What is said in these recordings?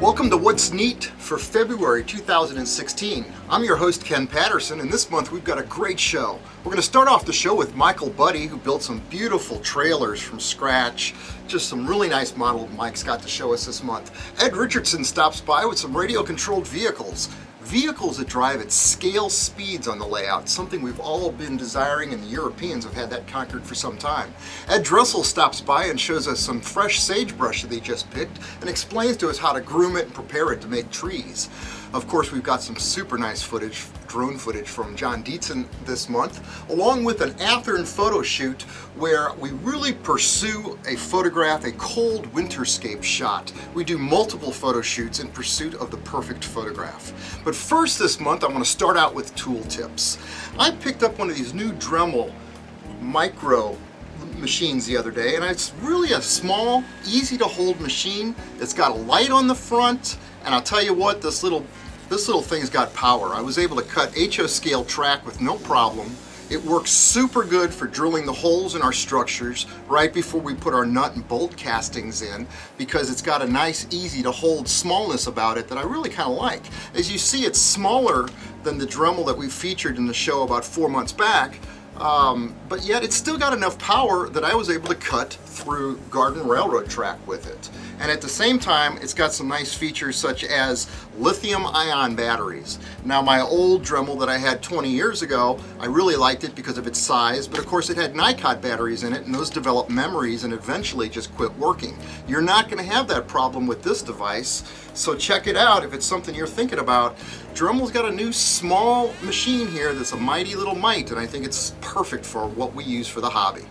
Welcome to What's Neat for February 2016. I'm your host Ken Patterson, and this month we've got a great show. We're going to start off the show with Michael Buddy, who built some beautiful trailers from scratch. Just some really nice model Mike's got to show us this month. Ed Richardson stops by with some radio-controlled vehicles. Vehicles that drive at scale speeds on the layout, something we've all been desiring, and the Europeans have had that conquered for some time. Ed Dressel stops by and shows us some fresh sagebrush that he just picked and explains to us how to groom it and prepare it to make trees. Of course, we've got some super nice footage, drone footage from John Dietzen this month, along with an Athearn photo shoot where we really pursue a photograph, a cold winterscape shot. We do multiple photo shoots in pursuit of the perfect photograph. But first this month, I want to start out with tool tips. I picked up one of these new Dremel micro machines the other day, and it's really a small, easy to hold machine. It's got a light on the front, and I'll tell you what, this little thing's got power. I was able to cut HO scale track with no problem. It works super good for drilling the holes in our structures right before we put our nut and bolt castings in, because it's got a nice, easy to hold smallness about it that I really kind of like. As you see, it's smaller than the Dremel that we featured in the show about 4 months back, but yet it's still got enough power that I was able to cut through garden railroad track with it. And at the same time, it's got some nice features such as lithium-ion batteries. Now, my old Dremel that I had 20 years ago, I really liked it because of its size, but of course it had Nikon batteries in it, and those developed memories and eventually just quit working. You're not going to have that problem with this device, so check it out if it's something you're thinking about. Dremel's got a new small machine here that's a mighty little mite, and I think it's perfect for what we use for the hobby.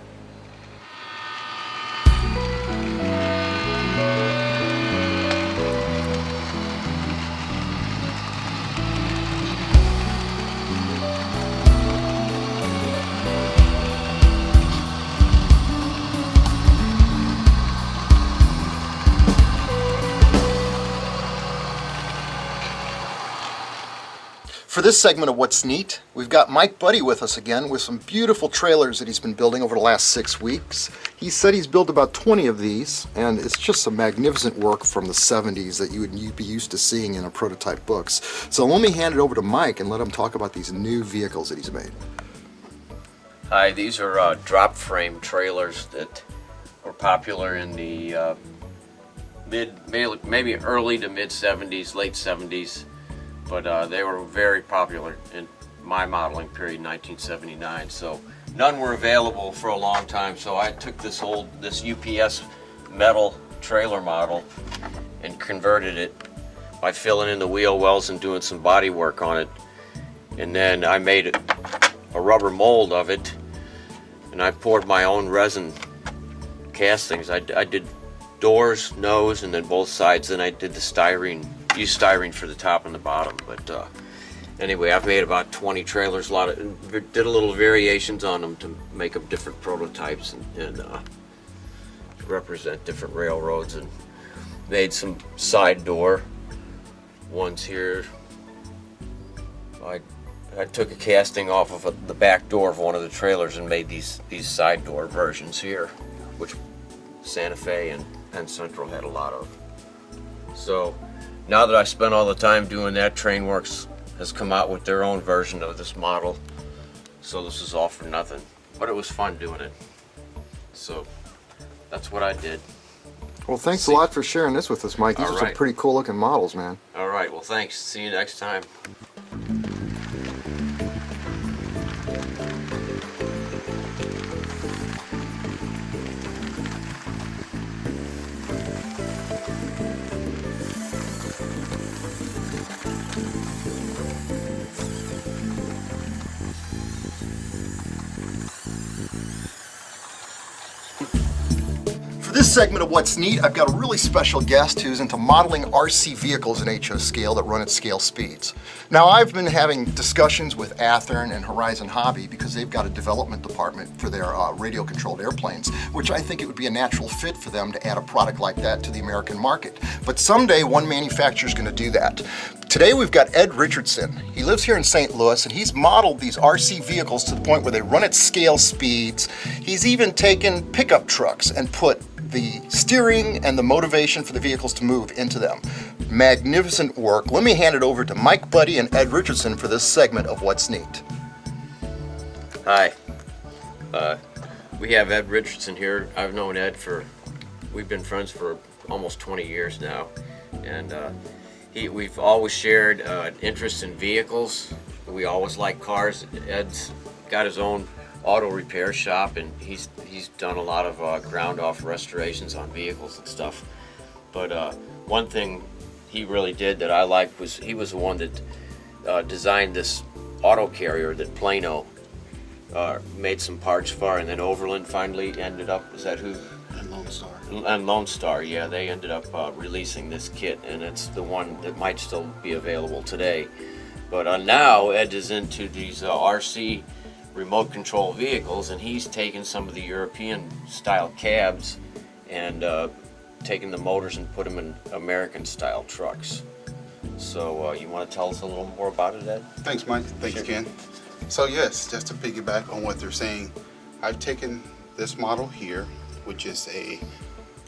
For this segment of What's Neat, we've got Mike Buddy with us again with some beautiful trailers that he's been building over the last 6 weeks. He said he's built about 20 of these, and it's just some magnificent work from the 70s that you'd be used to seeing in a prototype books. So let me hand it over to Mike and let him talk about these new vehicles that he's made. Hi, these are drop frame trailers that were popular in the maybe early to mid 70s, late 70s. But they were very popular in my modeling period, 1979. So none were available for a long time. So I took this UPS metal trailer model and converted it by filling in the wheel wells and doing some body work on it. And then I made a rubber mold of it, and I poured my own resin castings. I did doors, nose, and then both sides. Then I did the styrene. Used styrene for the top and the bottom, but anyway, I've made about 20 trailers. Did a little variations on them to make them different prototypes and to represent different railroads, and made some side door ones here. I took a casting off of the back door of one of the trailers and made these side door versions here, which Santa Fe and Penn Central had a lot of. So now that I spent all the time doing that, Trainworks has come out with their own version of this model. So this is all for nothing, but it was fun doing it. So that's what I did. Well, thanks a lot for sharing this with us, Mike. These are some pretty cool looking models, man. All right, well, thanks. See you next time. This segment of What's Neat, I've got a really special guest who's into modeling RC vehicles in HO scale that run at scale speeds. Now, I've been having discussions with Athearn and Horizon Hobby because they've got a development department for their radio-controlled airplanes, which I think it would be a natural fit for them to add a product like that to the American market. But someday, one manufacturer is going to do that. Today, we've got Ed Richardson. He lives here in St. Louis, and he's modeled these RC vehicles to the point where they run at scale speeds. He's even taken pickup trucks and put the steering and the motivation for the vehicles to move into them. Magnificent work. Let me hand it over to Mike Buddy and Ed Richardson for this segment of What's Neat. Hi. We have Ed Richardson here. I've known Ed we've been friends for almost 20 years now. And we've always shared interest in vehicles. We always like cars. Ed's got his own auto repair shop, and he's done a lot of ground off restorations on vehicles and stuff. But one thing he really did that I liked was he was the one that designed this auto carrier that Plano made some parts for, and then Overland finally ended up, is that who? And Lone Star. And Lone Star, yeah, they ended up releasing this kit, and it's the one that might still be available today. But now Ed is into these RC remote control vehicles, and he's taken some of the European style cabs and taken the motors and put them in American style trucks. So you want to tell us a little more about it, Ed? Thanks, Mike. Thanks, Ken. So yes, just to piggyback on what they're saying, I've taken this model here, which is a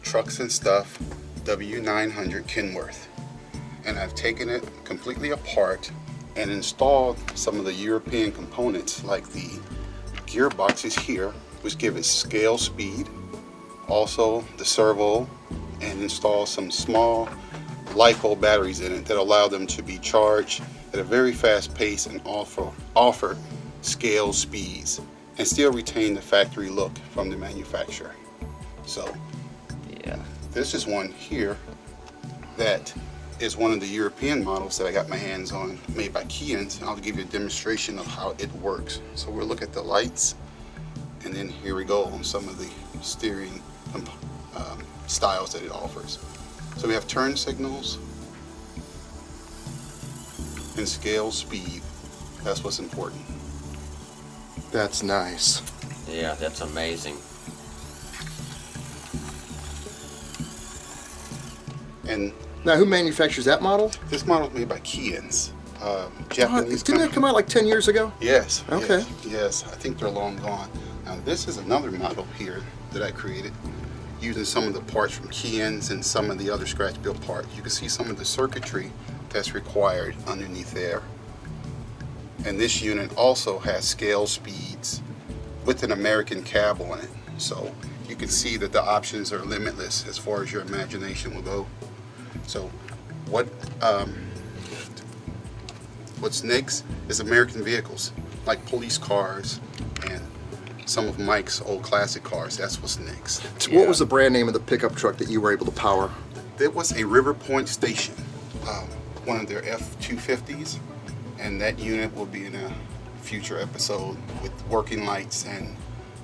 Trucks and Stuff W900 Kenworth, and I've taken it completely apart and installed some of the European components like the gearboxes here, which give it scale speed, also the servo, and install some small LiPo batteries in it that allow them to be charged at a very fast pace and offer scale speeds and still retain the factory look from the manufacturer. So Yeah. this is one here that is one of the European models that I got my hands on, made by Keyens. I'll give you a demonstration of how it works. So we'll look at the lights, and then here we go on some of the steering styles that it offers. So we have turn signals and scale speed. That's what's important. That's nice. Yeah, that's amazing. And Now, who manufactures that model? this model is made by Keyens, Japanese Didn't that company. come out like 10 years ago? Yes. Okay. Yes, I think they're long gone. Now this is another model here that I created using some of the parts from Keyens and some of the other Scratchbuilt parts. You can see some of the circuitry that's required underneath there. And this unit also has scale speeds with an American cab on it. So you can see that the options are limitless as far as your imagination will go. So what's next is American vehicles, like police cars and some of Mike's old classic cars. That's what's next. What was the brand name of the pickup truck that you were able to power? There was a River Point station, one of their F-250s, and that unit will be in a future episode with working lights and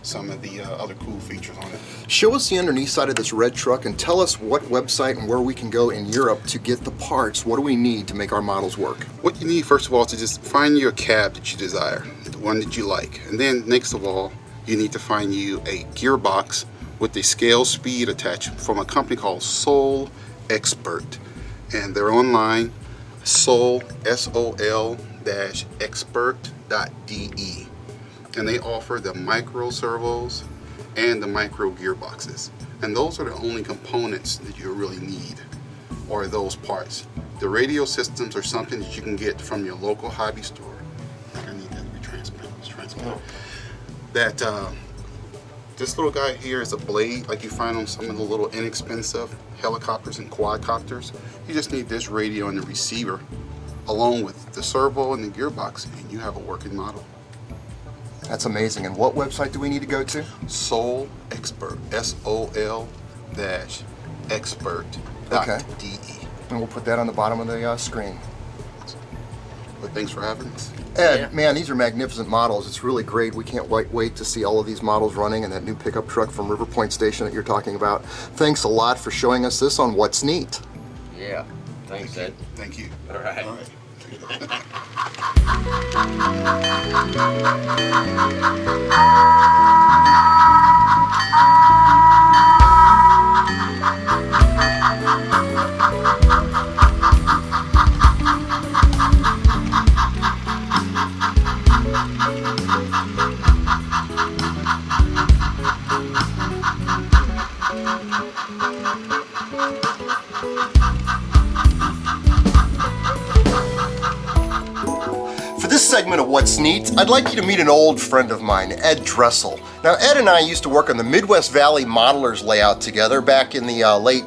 some of the other cool features on it. Show us the underneath side of this red truck and tell us what website and where we can go in Europe to get the parts. What do we need to make our models work? What you need, first of all, is to just find your cab that you desire, the one that you like. And then next of all, you need to find you a gearbox with a scale speed attached from a company called Sol Expert. And they're online, Sol, SOL-expert.de. And they offer the micro servos and the micro gearboxes. And those are the only components that you really need, or those parts. The radio systems are something that you can get from your local hobby store. I need that to be transparent. It's transparent. That this little guy here is a blade like you find on some of the little inexpensive helicopters and quadcopters. You just need this radio and the receiver along with the servo and the gearbox, and you have a working model. That's amazing. And what website do we need to go to? Sol Expert, SOL-expert.de. And we'll put that on the bottom of the screen. But thanks for having us. Ed, Yeah. man, these are magnificent models. It's really great. We can't wait to see all of these models running and that new pickup truck from River Point Station that you're talking about. Thanks a lot for showing us this on What's Neat. Yeah. Thanks, Ed. Thank you. All right. All right. segment of What's Neat, I'd like you to meet an old friend of mine, Ed Dressel. Now, Ed and I used to work on the Midwest Valley Modelers layout together back in the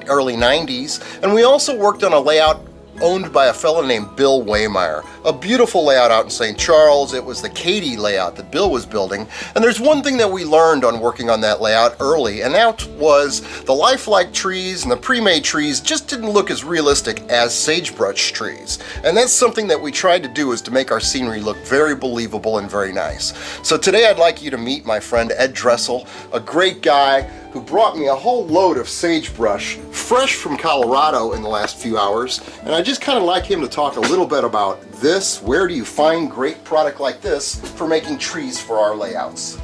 early 90s, and we also worked on a layout owned by a fellow named Bill Waymeyer. A beautiful layout out in St. Charles. It was the Katy layout that Bill was building. And there's one thing that we learned on working on that layout early, and that was the lifelike trees and the pre-made trees just didn't look as realistic as sagebrush trees. And that's something that we tried to do, is to make our scenery look very believable and very nice. So today I'd like you to meet my friend Ed Dressel, a great guy who brought me a whole load of sagebrush fresh from Colorado in the last few hours. And I just kind of like him to talk a little bit about this. Where do you find great product like this for making trees for our layouts?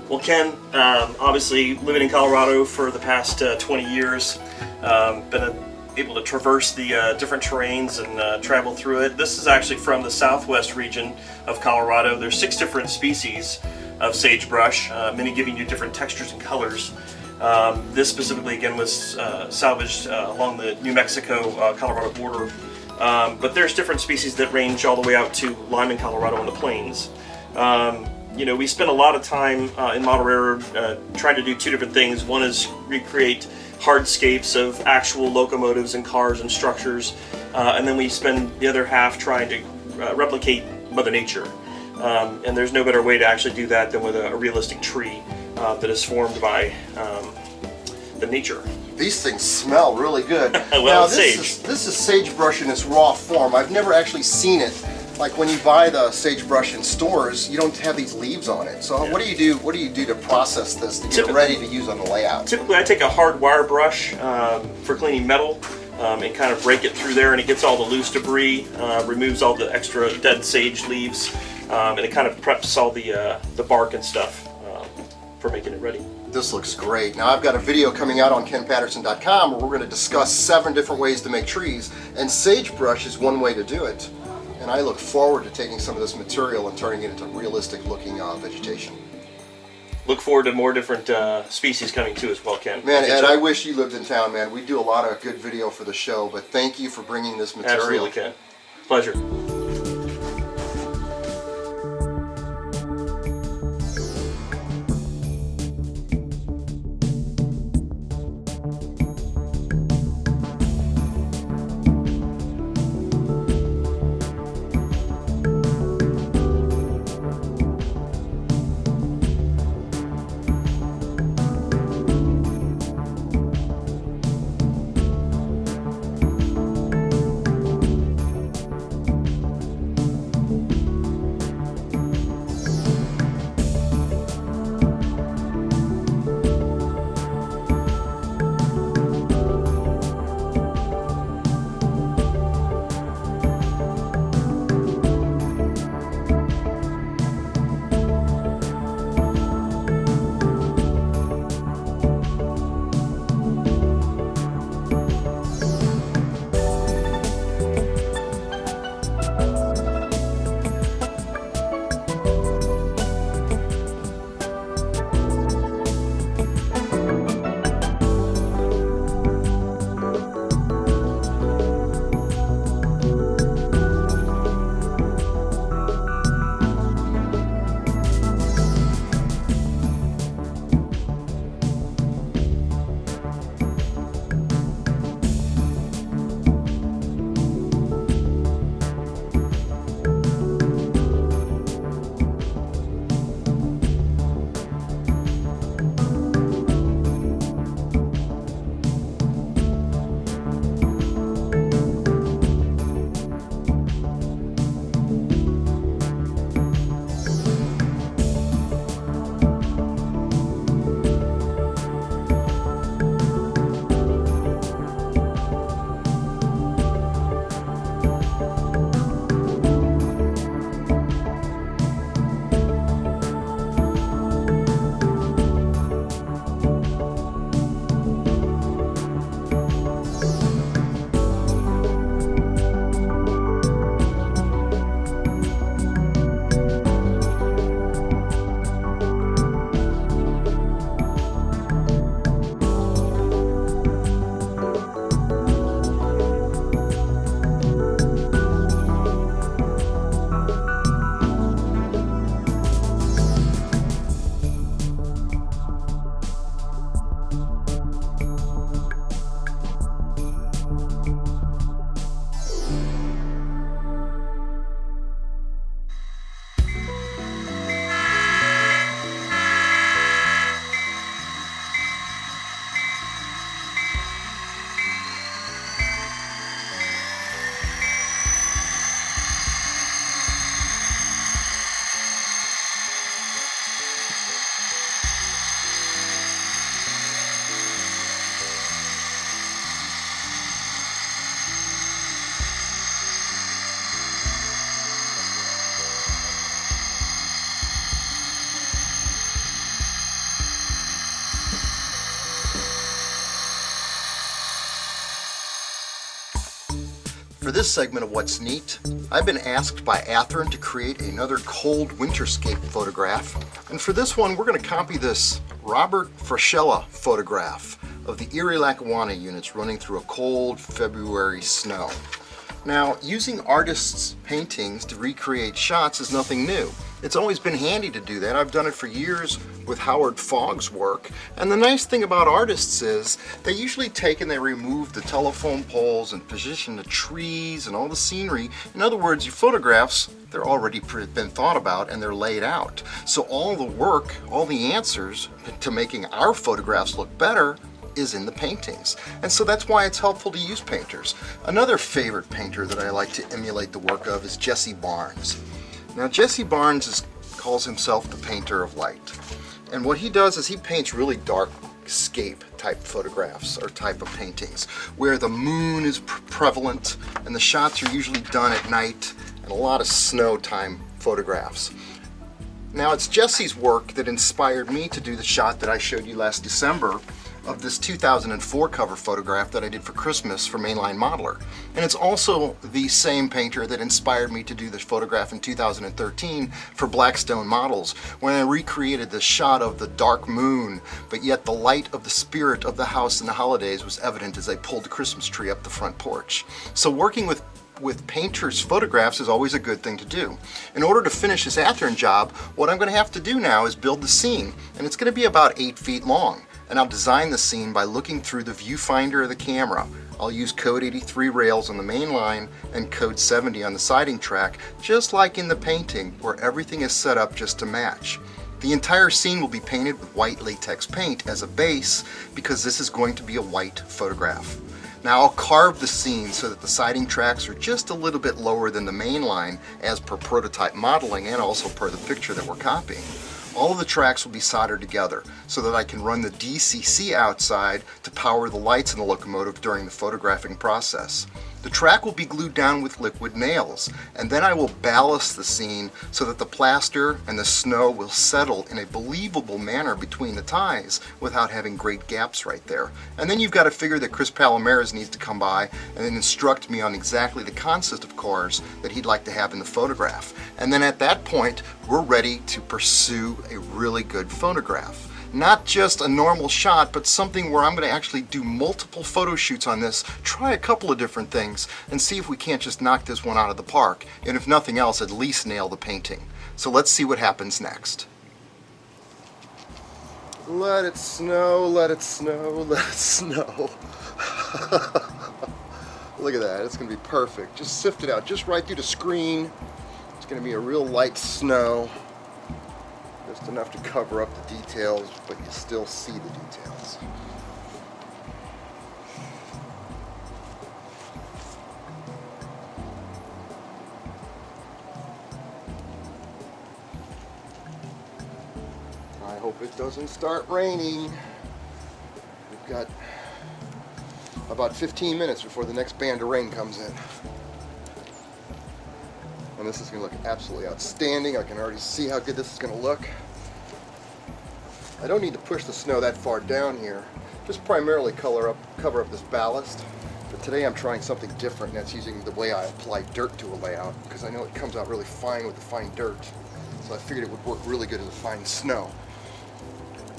Well, Ken, obviously living in Colorado for the past 20 years, been able to traverse the different terrains and travel through it. This is actually from the southwest region of Colorado. There's 6 different species of sagebrush, many giving you different textures and colors. This specifically, again, was salvaged along the New Mexico-Colorado border. But there's different species that range all the way out to Lyman, Colorado on the plains. You know, we spent a lot of time in Model Railroad trying to do 2 different things. One is recreate hardscapes of actual locomotives and cars and structures, and then we spend the other half trying to replicate Mother Nature. And there's no better way to actually do that than with a realistic tree that is formed by the nature. These things smell really good. Well, now, sage. This is sagebrush in its raw form. I've never actually seen it. Like when you buy the sagebrush in stores, you don't have these leaves on it. So what do you do? What do you do to process this to get it ready to use on the layout? Typically, I take a hard wire brush for cleaning metal and kind of break it through there, and it gets all the loose debris, removes all the extra dead sage leaves, and it kind of preps all the bark and stuff for making it ready. This looks great. Now I've got a video coming out on kenpatterson.com where we're going to discuss 7 different ways to make trees, and sagebrush is one way to do it. And I look forward to taking some of this material and turning it into realistic looking vegetation. Look forward to more different species coming too as well, Ken. Man, Ed, I wish you lived in town, man. We do a lot of good video for the show, but thank you for bringing this material. Absolutely, Ken. Pleasure. For this segment of What's Neat, I've been asked by Athearn to create another cold winterscape photograph. And for this one, we're going to copy this Robert Fraschella photograph of the Erie Lackawanna units running through a cold February snow. Now, using artists' paintings to recreate shots is nothing new. It's always been handy to do that. I've done it for years with Howard Fogg's work. And the nice thing about artists is they usually take and they remove the telephone poles and position the trees and all the scenery. In other words, your photographs, they're already been thought about and they're laid out. So all the work, all the answers to making our photographs look better is in the paintings. And so that's why it's helpful to use painters. Another favorite painter that I like to emulate the work of is Jesse Barnes. Now Jesse Barnes calls himself the painter of light. And what he does is he paints really dark scape type photographs or type of paintings where the moon is prevalent and the shots are usually done at night and a lot of snow time photographs. Now it's Jesse's work that inspired me to do the shot that I showed you last December of this 2004 cover photograph that I did for Christmas for Mainline Modeler. And it's also the same painter that inspired me to do this photograph in 2013 for Blackstone Models, when I recreated the shot of the dark moon, but yet the light of the spirit of the house in the holidays was evident as I pulled the Christmas tree up the front porch. So working with painters' photographs is always a good thing to do. In order to finish this Athearn job, what I'm going to have to do now is build the scene, and it's going to be about 8 feet long. And I'll design the scene by looking through the viewfinder of the camera. I'll use code 83 rails on the main line and code 70 on the siding track, just like in the painting where everything is set up just to match. The entire scene will be painted with white latex paint as a base because this is going to be a white photograph. Now I'll carve the scene so that the siding tracks are just a little bit lower than the main line as per prototype modeling and also per the picture that we're copying. All of the tracks will be soldered together so that I can run the DCC outside to power the lights in the locomotive during the photographing process. The track will be glued down with liquid nails, and then I will ballast the scene so that the plaster and the snow will settle in a believable manner between the ties without having great gaps right there. And then you've got to figure that Chris Palomares needs to come by and then instruct me on exactly the consist of cars that he'd like to have in the photograph. And then at that point, we're ready to pursue a really good photograph. Not just a normal shot, but something where I'm going to actually do multiple photo shoots on this, try a couple of different things, and see if we can't just knock this one out of the park, and if nothing else, at least nail the painting. So let's see what happens next. Let it snow, let it snow, let it snow. Look at that, it's going to be perfect. Just sift it out, just right through the screen. It's going to be a real light snow. Just enough to cover up the details, but you still see the details. I hope it doesn't start raining. We've got about 15 minutes before the next band of rain comes in. And this is going to look absolutely outstanding. I can already see how good this is going to look. I don't need to push the snow that far down here. Just primarily cover up this ballast. But today I'm trying something different, and that's using the way I apply dirt to a layout, because I know it comes out really fine with the fine dirt. So I figured it would work really good in the fine snow.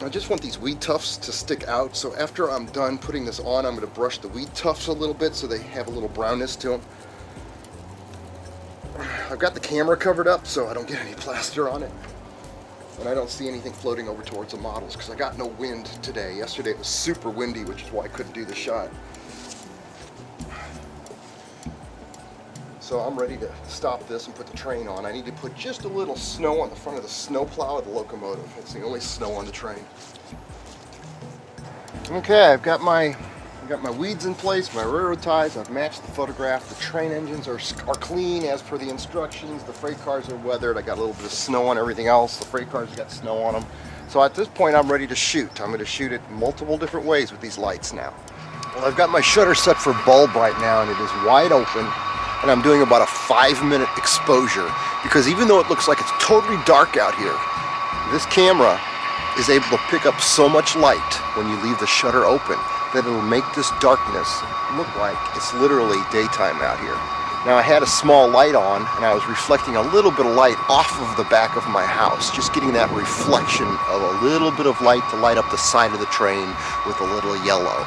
I just want these weed tufts to stick out, so after I'm done putting this on, I'm going to brush the weed tufts a little bit so they have a little brownness to them. I've got the camera covered up so I don't get any plaster on it. And I don't see anything floating over towards the models because I got no wind today. Yesterday it was super windy, which is why I couldn't do the shot. So I'm ready to stop this and put the train on. I need to put just a little snow on the front of the snowplow of the locomotive. It's the only snow on the train. Okay, I've got my weeds in place, my railroad ties, I've matched the photograph, the train engines are clean as per the instructions, the freight cars are weathered, I got a little bit of snow on everything else, the freight cars got snow on them. So at this point I'm ready to shoot. I'm going to shoot it multiple different ways with these lights now. Well, I've got my shutter set for bulb right now and it is wide open, and I'm doing about a 5-minute exposure because even though it looks like it's totally dark out here, this camera is able to pick up so much light when you leave the shutter open that it'll make this darkness look like it's literally daytime out here. Now I had a small light on and I was reflecting a little bit of light off of the back of my house, just getting that reflection of a little bit of light to light up the side of the train with a little yellow.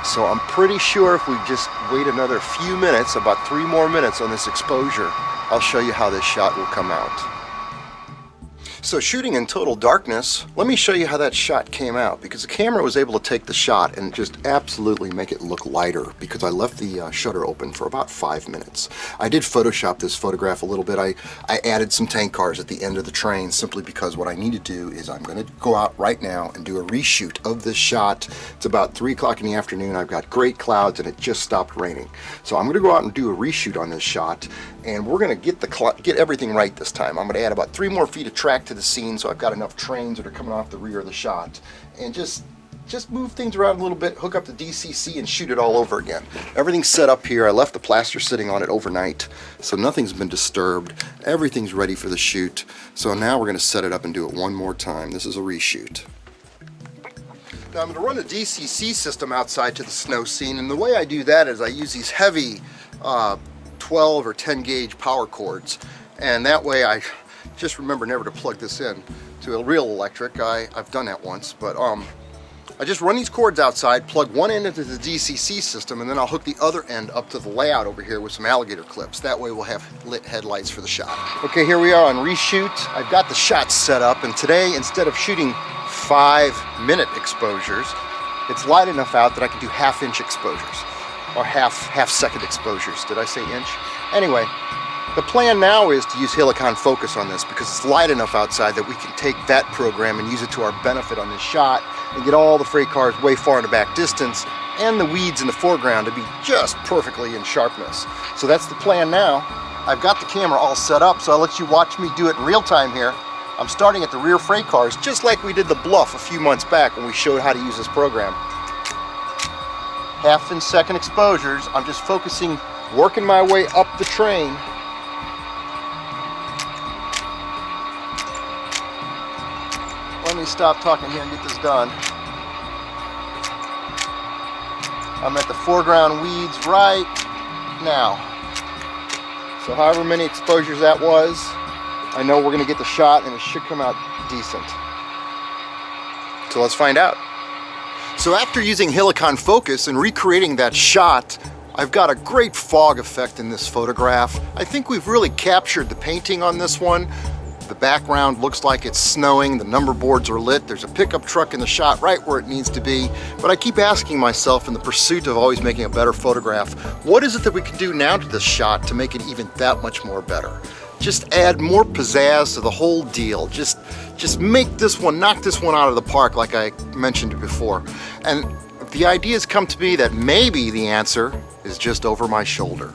So I'm pretty sure if we just wait another few minutes, about 3 more minutes on this exposure, I'll show you how this shot will come out. So shooting in total darkness, let me show you how that shot came out, because the camera was able to take the shot and just absolutely make it look lighter because I left the shutter open for about 5 minutes. I did Photoshop this photograph a little bit. I added some tank cars at the end of the train simply because what I need to do is I'm going to go out right now and do a reshoot of this shot. It's about 3 o'clock in the afternoon. I've got great clouds and it just stopped raining. So I'm going to go out and do a reshoot on this shot, and we're going to get everything right this time. I'm going to add about 3 more feet of track to the scene so I've got enough trains that are coming off the rear of the shot, and just move things around a little bit, hook up the DCC and shoot it all over again. Everything's set up here. I left the plaster sitting on it overnight, so nothing's been disturbed. Everything's ready for the shoot. So now we're going to set it up and do it one more time. This is a reshoot. Now I'm going to run the DCC system outside to the snow scene, and the way I do that is I use these heavy 12 or 10 gauge power cords, and that way I just remember never to plug this in to a real electric. I've done that once, but I just run these cords outside, plug one end into the DCC system, and then I'll hook the other end up to the layout over here with some alligator clips. That way we'll have lit headlights for the shot. Okay, here we are on reshoot. I've got the shot set up, and today, instead of shooting 5-minute exposures, it's light enough out that I can do half-inch exposures, or half-second exposures. Did I say inch? Anyway, the plan now is to use Helicon Focus on this because it's light enough outside that we can take that program and use it to our benefit on this shot and get all the freight cars way far in the back distance and the weeds in the foreground to be just perfectly in sharpness. So that's the plan now. I've got the camera all set up, so I'll let you watch me do it in real time here. I'm starting at the rear freight cars just like we did the Bluff a few months back when we showed how to use this program. Half-second exposures. I'm just focusing, working my way up the train. Let me stop talking here and get this done. I'm at the foreground weeds right now. So however many exposures that was, I know we're going to get the shot and it should come out decent. So let's find out. So after using Helicon Focus and recreating that shot, I've got a great fog effect in this photograph. I think we've really captured the painting on this one. The background looks like it's snowing, the number boards are lit, there's a pickup truck in the shot right where it needs to be, but I keep asking myself in the pursuit of always making a better photograph, what is it that we can do now to this shot to make it even that much more better? Just add more pizzazz to the whole deal, just make this one, knock this one out of the park like I mentioned before. And the ideas come to me that maybe the answer is just over my shoulder.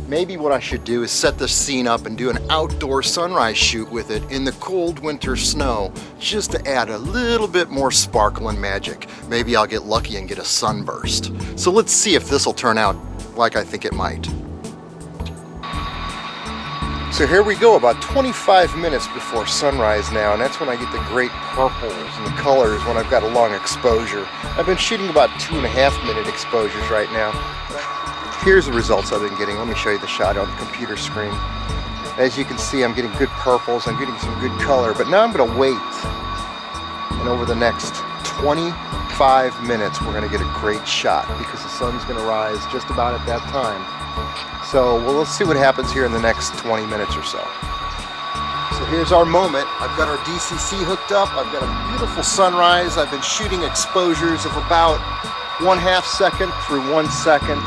Maybe what I should do is set this scene up and do an outdoor sunrise shoot with it in the cold winter snow, just to add a little bit more sparkle and magic. Maybe I'll get lucky and get a sunburst. So let's see if this will turn out like I think it might. So here we go, about 25 minutes before sunrise now, and that's when I get the great purples and the colors when I've got a long exposure. I've been shooting about 2.5-minute exposures right now. Here's the results I've been getting. Let me show you the shot on the computer screen. As you can see, I'm getting good purples, I'm getting some good color, but now I'm going to wait. And over the next 25 minutes, we're going to get a great shot because the sun's going to rise just about at that time. So, well, let's see what happens here in the next 20 minutes or so. So here's our moment. I've got our DCC hooked up. I've got a beautiful sunrise. I've been shooting exposures of about 1/2 second through 1 second.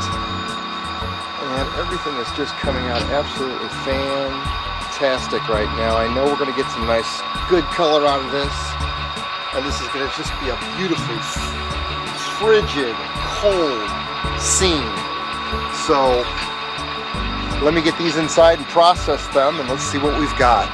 And everything is just coming out absolutely fantastic right now. I know we're going to get some nice, good color out of this. And this is going to just be a beautifully frigid, cold scene. So let me get these inside and process them, and let's see what we've got.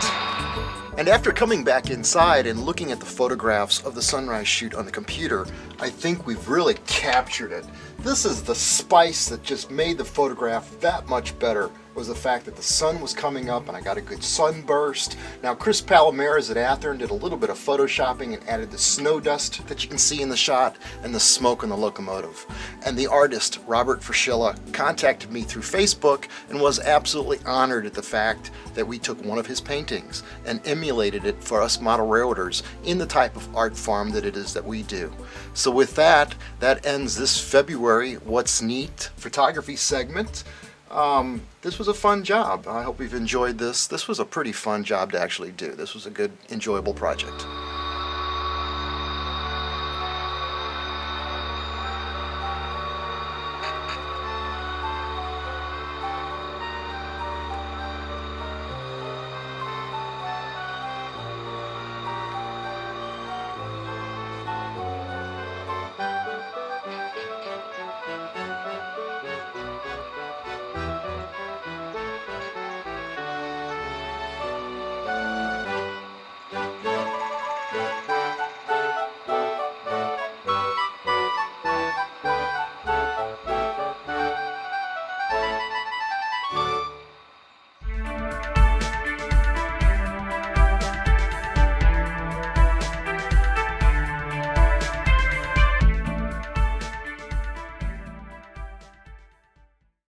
And after coming back inside and looking at the photographs of the sunrise shoot on the computer, I think we've really captured it. This is the spice that just made the photograph that much better was the fact that the sun was coming up and I got a good sunburst. Now Chris Palomares at Athearn did a little bit of photoshopping and added the snow dust that you can see in the shot and the smoke on the locomotive. And the artist, Robert Fraschilla, contacted me through Facebook and was absolutely honored at the fact that we took one of his paintings and emulated it for us model railroaders in the type of art form that it is that we do. So with that ends this February What's Neat photography segment. This was a fun job. I hope you've enjoyed this. This was a pretty fun job to actually do. This was a good, enjoyable project.